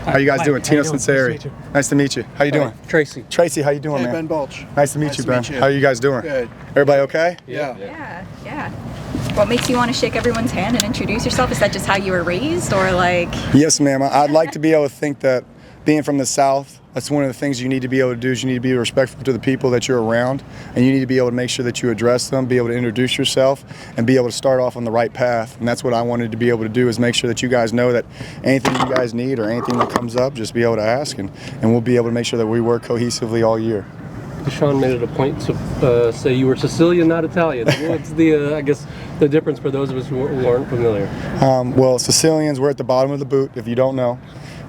How you guys doing? Tino Sunseri. Nice to meet you. How you doing? Tracy. Tracy, how you doing, man? Ben Bulch. Nice to meet you, Ben. How you guys doing? Good. Everybody okay? Yeah. What makes you want to shake everyone's hand and introduce yourself? Is that just how you were raised, or like? Yes, ma'am. I'd like to be able to think that being from the South, that's one of the things you need to be able to do is you need to be respectful to the people that you're around, and you need to be able to make sure that you address them, be able to introduce yourself, and be able to start off on the right path. And that's what I wanted to be able to do, is make sure that you guys know that anything you guys need or anything that comes up, just be able to ask, and we'll be able to make sure that we work cohesively all year. Deshaun made it a point to say you were Sicilian, not Italian. What's the, I guess, the difference for those of us who aren't familiar? Well, Sicilians, we're at the bottom of the boot, if you don't know.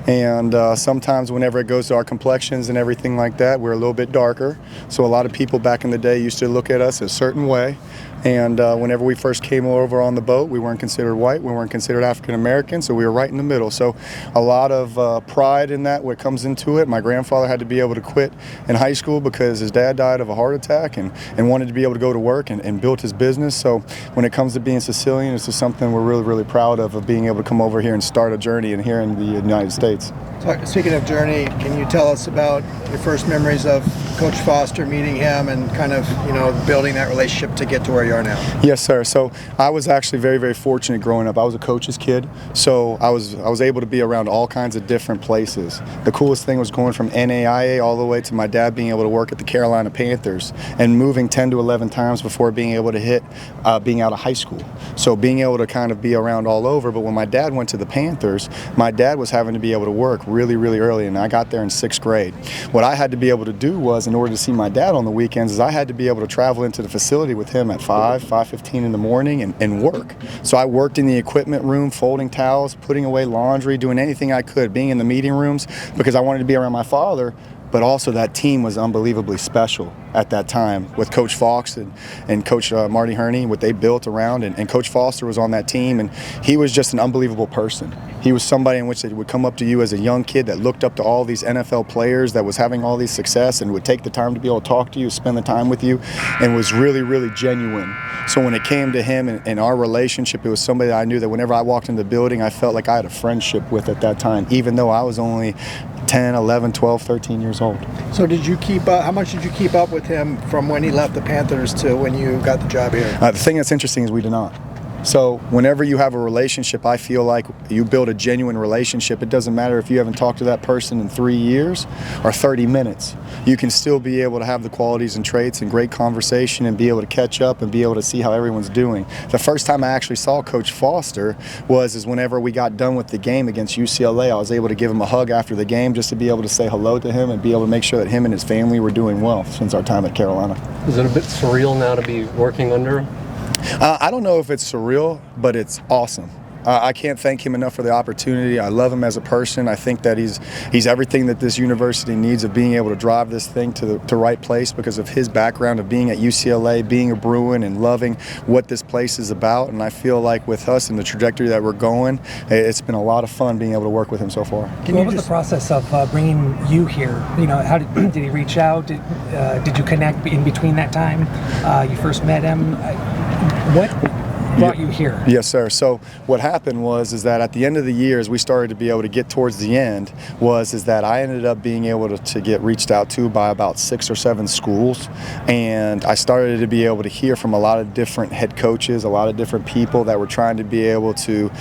And sometimes whenever it goes to our complexions and everything like that, we're a little bit darker. So a lot of people back in the day used to look at us a certain way. And whenever we first came over on the boat, we weren't considered white, we weren't considered African American, so we were right in the middle. So a lot of pride in that, what comes into it. My grandfather had to be able to quit in high school because his dad died of a heart attack, and wanted to be able to go to work and build his business. So when it comes to being Sicilian, it's just something we're really, really proud of being able to come over here and start a journey in here in the United States. Speaking of journey, can you tell us about your first memories of Coach Foster, meeting him, and kind of, building that relationship to get to where you are now? Yes, sir. So I was actually very, very fortunate growing up. I was a coach's kid, so I was able to be around all kinds of different places. The coolest thing was going from NAIA all the way to my dad being able to work at the Carolina Panthers and moving 10 to 11 times before being able to hit being out of high school. So being able to kind of be around all over. But when my dad went to the Panthers, my dad was having to be able to work really, really early, and I got there in 6th grade. What I had to be able to do was, in order to see my dad on the weekends, is I had to be able to travel into the facility with him at 5:15 in the morning and work. So I worked in the equipment room, folding towels, putting away laundry, doing anything I could, being in the meeting rooms, because I wanted to be around my father. But also that team was unbelievably special at that time with Coach Fox and Coach Marty Herney, what they built around, and Coach Foster was on that team, and he was just an unbelievable person. He was somebody in which they would come up to you as a young kid that looked up to all these NFL players, that was having all these success, and would take the time to be able to talk to you, spend the time with you, and was really, really genuine. So when it came to him and our relationship, it was somebody that I knew that whenever I walked in the building, I felt like I had a friendship with at that time, even though I was only 10, 11, 12, 13 years old. So did you keep up? How much did you keep up with him from when he left the Panthers to when you got the job here? The thing that's interesting is we did not. So whenever you have a relationship, I feel like you build a genuine relationship. It doesn't matter if you haven't talked to that person in 3 years or 30 minutes. You can still be able to have the qualities and traits and great conversation and be able to catch up and be able to see how everyone's doing. The first time I actually saw Coach Foster was whenever we got done with the game against UCLA. I was able to give him a hug after the game just to be able to say hello to him and be able to make sure that him and his family were doing well since our time at Carolina. Is it a bit surreal now to be working under him? I don't know if it's surreal, but it's awesome. I can't thank him enough for the opportunity. I love him as a person. I think that he's everything that this university needs, of being able to drive this thing to the right place because of his background of being at UCLA, being a Bruin, and loving what this place is about. And I feel like with us and the trajectory that we're going, it's been a lot of fun being able to work with him so far. What was the process of bringing you here? How did he reach out? Did you connect in between that time? You first met him. What brought you here? Yes, sir. So what happened was that at the end of the year, as we started to be able to get towards the end, is that I ended up being able to get reached out to by about 6 or 7 schools, and I started to be able to hear from a lot of different head coaches, a lot of different people that were trying to be able to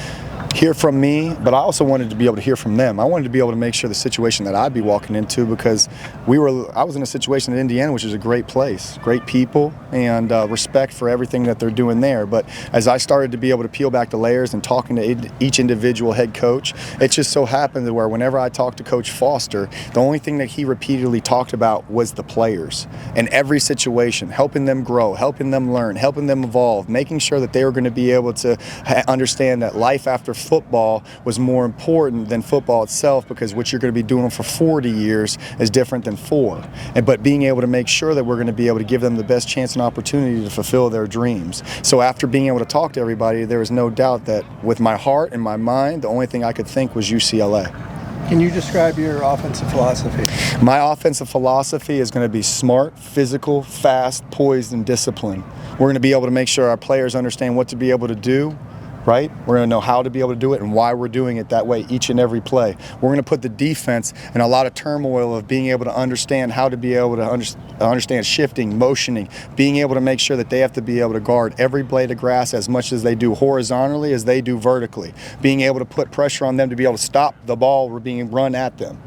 hear from me, but I also wanted to be able to hear from them. I wanted to be able to make sure the situation that I'd be walking into, because I was in a situation in Indiana, which is a great place, great people, and respect for everything that they're doing there. But as I started to be able to peel back the layers and talking to each individual head coach, it just so happened that where whenever I talked to Coach Foster, the only thing that he repeatedly talked about was the players. In every situation, helping them grow, helping them learn, helping them evolve, making sure that they were going to be able to understand that life after football was more important than football itself, because what you're going to be doing for 40 years is different than 4. But being able to make sure that we're going to be able to give them the best chance and opportunity to fulfill their dreams. So after being able to talk to everybody, there was no doubt that with my heart and my mind, the only thing I could think was UCLA. Can you describe your offensive philosophy? My offensive philosophy is going to be smart, physical, fast, poised, and disciplined. We're going to be able to make sure our players understand what to be able to do, right? We're going to know how to be able to do it and why we're doing it that way each and every play. We're going to put the defense in a lot of turmoil of being able to understand how to be able to understand shifting, motioning, being able to make sure that they have to be able to guard every blade of grass as much as they do horizontally as they do vertically. Being able to put pressure on them to be able to stop the ball being run at them.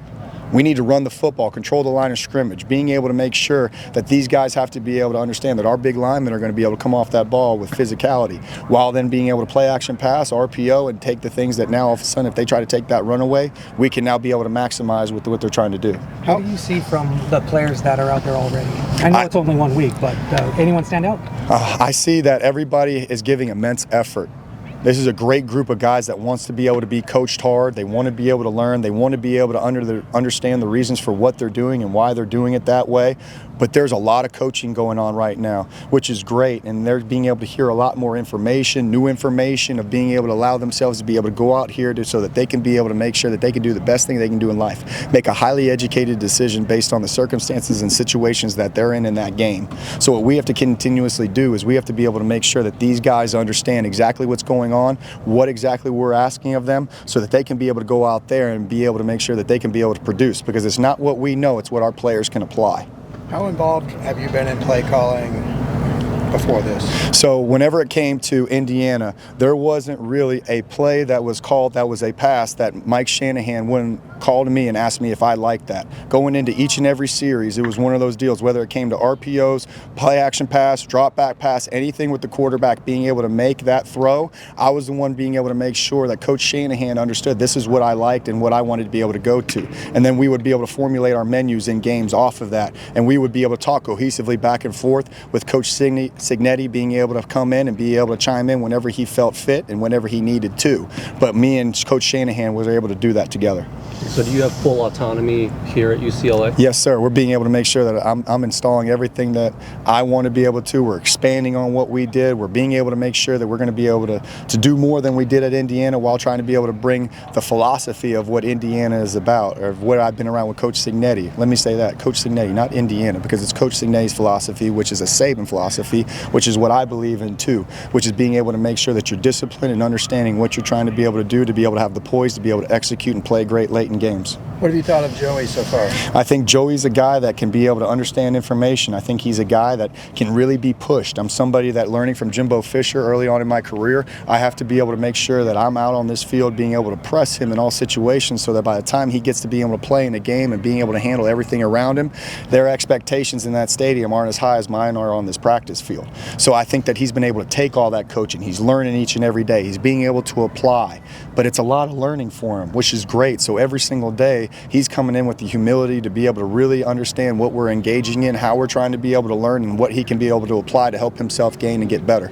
We need to run the football, control the line of scrimmage, being able to make sure that these guys have to be able to understand that our big linemen are going to be able to come off that ball with physicality, while then being able to play action pass, RPO, and take the things that now all of a sudden, if they try to take that runaway, we can now be able to maximize with what they're trying to do. What do you see from the players that are out there already? I know it's only 1 week, but anyone stand out? I see that everybody is giving immense effort. This is a great group of guys that wants to be able to be coached hard. They want to be able to learn. They want to be able to understand the reasons for what they're doing and why they're doing it that way. But there's a lot of coaching going on right now, which is great. And they're being able to hear a lot more information, new information, of being able to allow themselves to be able to go out here so that they can be able to make sure that they can do the best thing they can do in life. Make a highly educated decision based on the circumstances and situations that they're in that game. So what we have to continuously do is we have to be able to make sure that these guys understand exactly what's going on, what exactly we're asking of them, so that they can be able to go out there and be able to make sure that they can be able to produce, because it's not what we know, it's what our players can apply. How involved have you been in play calling before this? So whenever it came to Indiana, there wasn't really a play that was called that was a pass that Mike Shanahan wouldn't call to me and ask me if I liked that. Going into each and every series, it was one of those deals, whether it came to RPOs, play action pass, drop back pass, anything with the quarterback being able to make that throw, I was the one being able to make sure that Coach Shanahan understood this is what I liked and what I wanted to be able to go to. And then we would be able to formulate our menus in games off of that. And we would be able to talk cohesively back and forth with Coach Signetti being able to come in and be able to chime in whenever he felt fit and whenever he needed to. But me and Coach Shanahan were able to do that together. So do you have full autonomy here at UCLA? Yes, sir. We're being able to make sure that I'm installing everything that I want to be able to. We're expanding on what we did. We're being able to make sure that we're going to be able to do more than we did at Indiana, while trying to be able to bring the philosophy of what Indiana is about, or what I've been around with Coach Signetti. Let me say that, Coach Signetti, not Indiana, because it's Coach Signetti's philosophy, which is a Saban philosophy, which is what I believe in too, which is being able to make sure that you're disciplined and understanding what you're trying to be able to do, to be able to have the poise to be able to execute and play great late in games. What have you thought of Joey so far? I think Joey's a guy that can be able to understand information. I think he's a guy that can really be pushed. I'm somebody that, learning from Jimbo Fisher early on in my career, I have to be able to make sure that I'm out on this field being able to press him in all situations, so that by the time he gets to be able to play in a game and being able to handle everything around him, their expectations in that stadium aren't as high as mine are on this practice field. So I think that he's been able to take all that coaching. He's learning each and every day. He's being able to apply. But it's a lot of learning for him, which is great. So every single day, he's coming in with the humility to be able to really understand what we're engaging in, how we're trying to be able to learn, and what he can be able to apply to help himself gain and get better.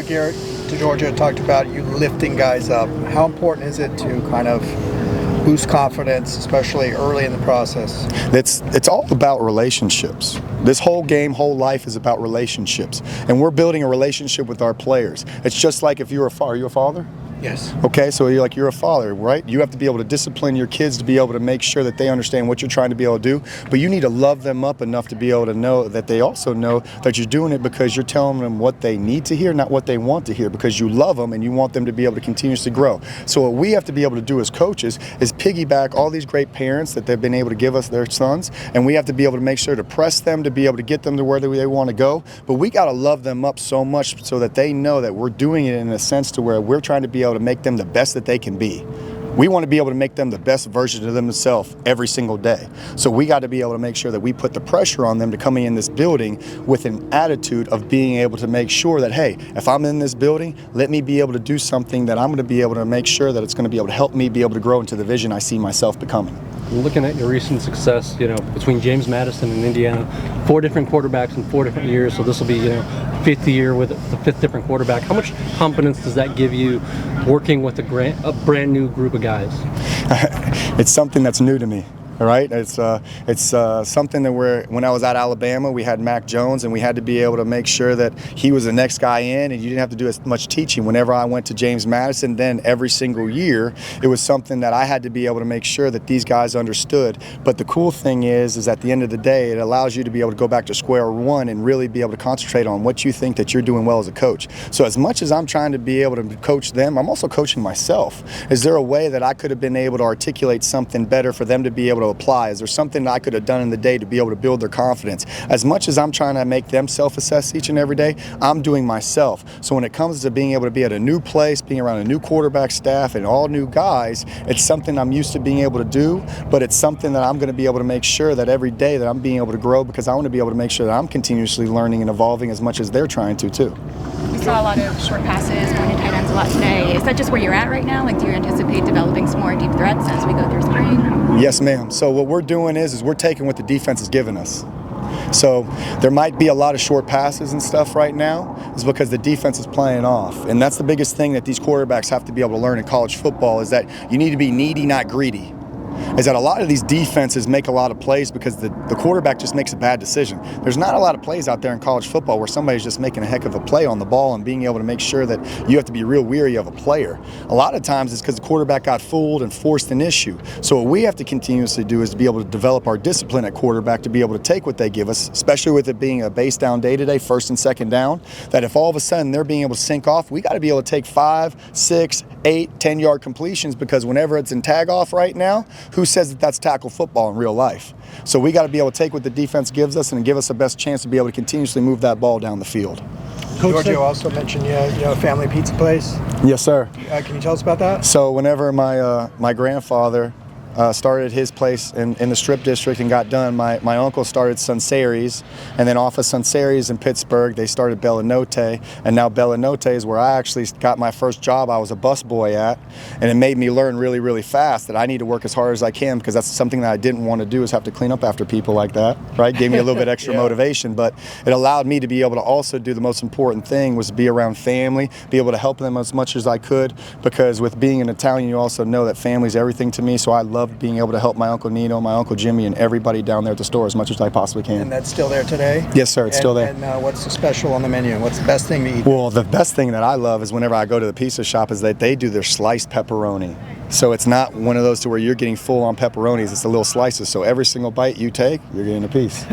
Garrett DeGiorgio talked about you lifting guys up. How important is it to kind of boost confidence, especially early in the process? It's all about relationships. This whole game, whole life is about relationships. And we're building a relationship with our players. It's just like if you're a father. Are you a father? Yes. Okay, so you're a father, right? You have to be able to discipline your kids to be able to make sure that they understand what you're trying to be able to do, but you need to love them up enough to be able to know that they also know that you're doing it because you're telling them what they need to hear, not what they want to hear, because you love them and you want them to be able to continuously grow. So what we have to be able to do as coaches is piggyback all these great parents that they've been able to give us their sons, and we have to be able to make sure to press them to be able to get them to where they want to go, but we got to love them up so much so that they know that we're doing it in a sense to where we're trying to be able to make them the best that they can be. We want to be able to make them the best version of themselves every single day. So we got to be able to make sure that we put the pressure on them to come in this building with an attitude of being able to make sure that, hey, if I'm in this building, let me be able to do something that I'm going to be able to make sure that it's going to be able to help me be able to grow into the vision I see myself becoming. Looking at your recent success, between James Madison and Indiana, 4 different quarterbacks in 4 different years, so this will be, 5th year with the 5th different quarterback. How much confidence does that give you working with a brand new group of guys? It's something that's new to me. right? It's something that when I was at Alabama, we had Mac Jones, and we had to be able to make sure that he was the next guy in, and you didn't have to do as much teaching. Whenever I went to James Madison, then every single year, it was something that I had to be able to make sure that these guys understood. But the cool thing is at the end of the day, it allows you to be able to go back to square one and really be able to concentrate on what you think that you're doing well as a coach. So as much as I'm trying to be able to coach them, I'm also coaching myself. Is there a way that I could have been able to articulate something better for them to be able to apply? Is there something that I could have done in the day to be able to build their confidence? As much as I'm trying to make them self-assess each and every day, I'm doing myself. So when it comes to being able to be at a new place, being around a new quarterback staff and all new guys, it's something I'm used to being able to do, but it's something that I'm going to be able to make sure that every day that I'm being able to grow, because I want to be able to make sure that I'm continuously learning and evolving as much as they're trying to too. We saw a lot of short passes, going to tight ends a lot today. Is that just where you're at right now? Like, do you anticipate developing some more deep threats as we go through spring? Yes, ma'am. So what we're doing is we're taking what the defense is giving us. So there might be a lot of short passes and stuff right now is because the defense is playing off. And that's the biggest thing that these quarterbacks have to be able to learn in college football, is that you need to be needy, not greedy. Is that a lot of these defenses make a lot of plays because the quarterback just makes a bad decision. There's not a lot of plays out there in college football where somebody's just making a heck of a play on the ball and being able to make sure that you have to be real weary of a player. A lot of times it's because the quarterback got fooled and forced an issue. So what we have to continuously do is to be able to develop our discipline at quarterback to be able to take what they give us, especially with it being a base down day today, first and second down, that if all of a sudden they're being able to sink off, we got to be able to take 5, 6, 8, 10-yard completions, because whenever it's in tag off right now, who says that that's tackle football in real life? So we got to be able to take what the defense gives us and give us the best chance to be able to continuously move that ball down the field. Coach Giorgio also mentioned you know, a family pizza place. Yes, sir. Can you tell us about that? So whenever my grandfather started his place in the Strip District and got done, my uncle started Sunseri's, and then off of Sunseri's in Pittsburgh, they started Bellinote, and now Bellinote is where I actually got my first job. I was a busboy at, and it made me learn really, really fast that I need to work as hard as I can, because that's something that I didn't want to do, is have to clean up after people like that, right? Gave me a little bit extra motivation, but it allowed me to be able to also do the most important thing, was be around family, be able to help them as much as I could, because with being an Italian, you also know that family's everything to me, so I love being able to help my Uncle Nino, my Uncle Jimmy, and everybody down there at the store as much as I possibly can. And that's still there today? Yes, sir, it's still there. And what's the special on the menu? What's the best thing to eat? Well, the best thing that I love is whenever I go to the pizza shop is that they do their sliced pepperoni. So it's not one of those to where you're getting full on pepperonis, it's the little slices. So every single bite you take, you're getting a piece.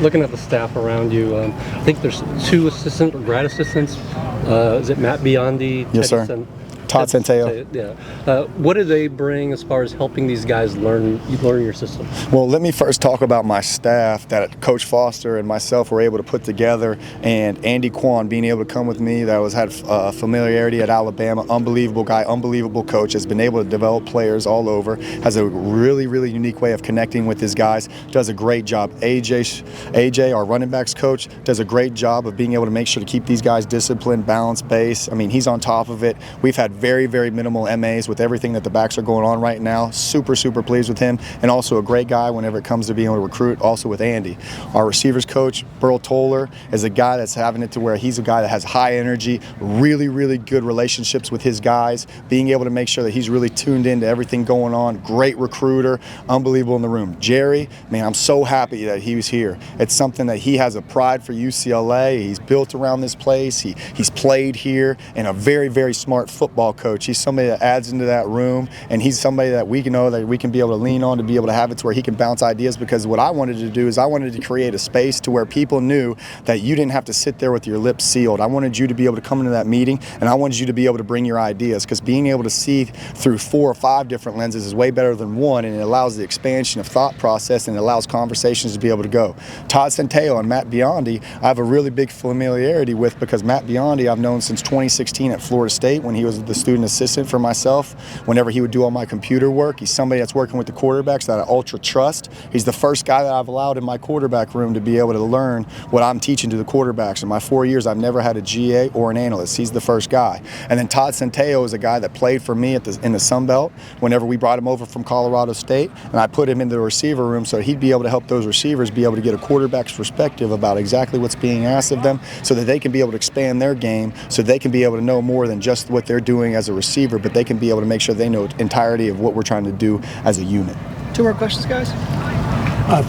Looking at the staff around you, I think there's 2 assistant or grad assistants. Is it Matt Biondi? Yes, sir. Todd Centeo. Yeah. What do they bring as far as helping these guys learn your system? Well, let me first talk about my staff that Coach Foster and myself were able to put together, and Andy Kwan being able to come with me, that had familiarity at Alabama, unbelievable guy, unbelievable coach, has been able to develop players all over, has a really, really unique way of connecting with his guys, does a great job. AJ, our running backs coach, does a great job of being able to make sure to keep these guys disciplined, balanced, base. I mean, he's on top of it. We've had very, very minimal MAs with everything that the backs are going on right now. Super, super pleased with him, and also a great guy whenever it comes to being able to recruit, also with Andy. Our receivers coach, Burl Toller, is a guy that's having it to where he's a guy that has high energy, really, really good relationships with his guys, being able to make sure that he's really tuned into everything going on. Great recruiter, unbelievable in the room. Jerry, man, I'm so happy that he was here. It's something that he has a pride for UCLA. He's built around this place. He's played here, and a very, very smart football coach. He's somebody that adds into that room, and he's somebody that we know that we can be able to lean on to be able to have it to where he can bounce ideas, because what I wanted to do is I wanted to create a space to where people knew that you didn't have to sit there with your lips sealed. I wanted you to be able to come into that meeting, and I wanted you to be able to bring your ideas, because being able to see through 4 or 5 different lenses is way better than one, and it allows the expansion of thought process, and it allows conversations to be able to go. Todd Centeo and Matt Biondi, I have a really big familiarity with, because Matt Biondi I've known since 2016 at Florida State when he was the student assistant for myself. Whenever he would do all my computer work, he's somebody that's working with the quarterbacks that I ultra trust. He's the first guy that I've allowed in my quarterback room to be able to learn what I'm teaching to the quarterbacks. In my 4 years, I've never had a GA or an analyst. He's the first guy. And then Todd Centeo is a guy that played for me in the Sun Belt whenever we brought him over from Colorado State, and I put him into the receiver room so he'd be able to help those receivers be able to get a quarterback's perspective about exactly what's being asked of them, so that they can be able to expand their game, so they can be able to know more than just what they're doing as a receiver, but they can be able to make sure they know the entirety of what we're trying to do as a unit. Two more questions, guys.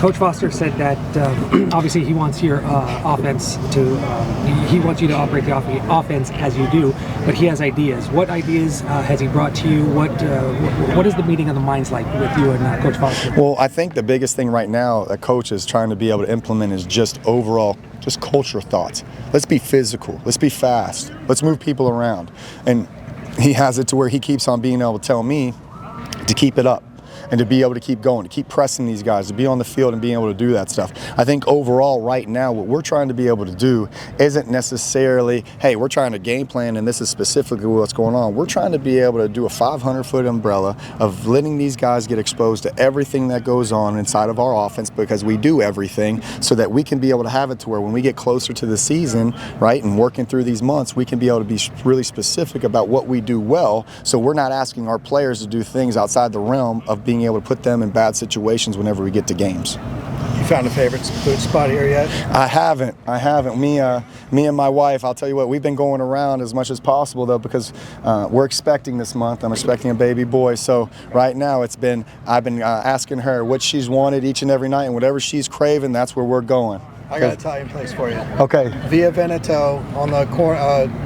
Coach Foster said that obviously he wants your offense to, he wants you to operate the offense as you do, but he has ideas. What ideas has he brought to you? What is the meeting of the minds like with you and Coach Foster? Well, I think the biggest thing right now that coach is trying to be able to implement is just overall, just culture thoughts. Let's be physical. Let's be fast. Let's move people around. And he has it to where he keeps on being able to tell me to keep it up and to be able to keep going, to keep pressing these guys, to be on the field and being able to do that stuff. I think overall right now what we're trying to be able to do isn't necessarily, hey, we're trying to game plan and this is specifically what's going on. We're trying to be able to do a 500-foot umbrella of letting these guys get exposed to everything that goes on inside of our offense, because we do everything, so that we can be able to have it to where when we get closer to the season, right, and working through these months, we can be able to be really specific about what we do well, so we're not asking our players to do things outside the realm of being able to put them in bad situations whenever we get to games. You found a favorite food spot here yet? I haven't. Me and my wife, I'll tell you what, we've been going around as much as possible though, because we're expecting this month. I'm expecting a baby boy. So right now I've been asking her what she's wanted each and every night, and whatever she's craving, that's where we're going. I got an Italian place for you. Okay. Via Veneto, on the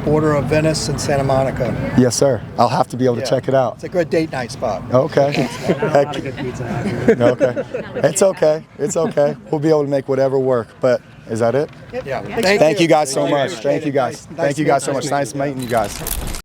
border of Venice and Santa Monica. Yes, sir. I'll have to be able to check it out. It's a good date night spot. Okay. Not a lot of good pizza out here. Okay. It's okay. It's okay. We'll be able to make whatever work. But is that it? Yeah. Thank you guys so much. Thank you guys. Nice Thank you guys so to much. meet Nice meeting you guys.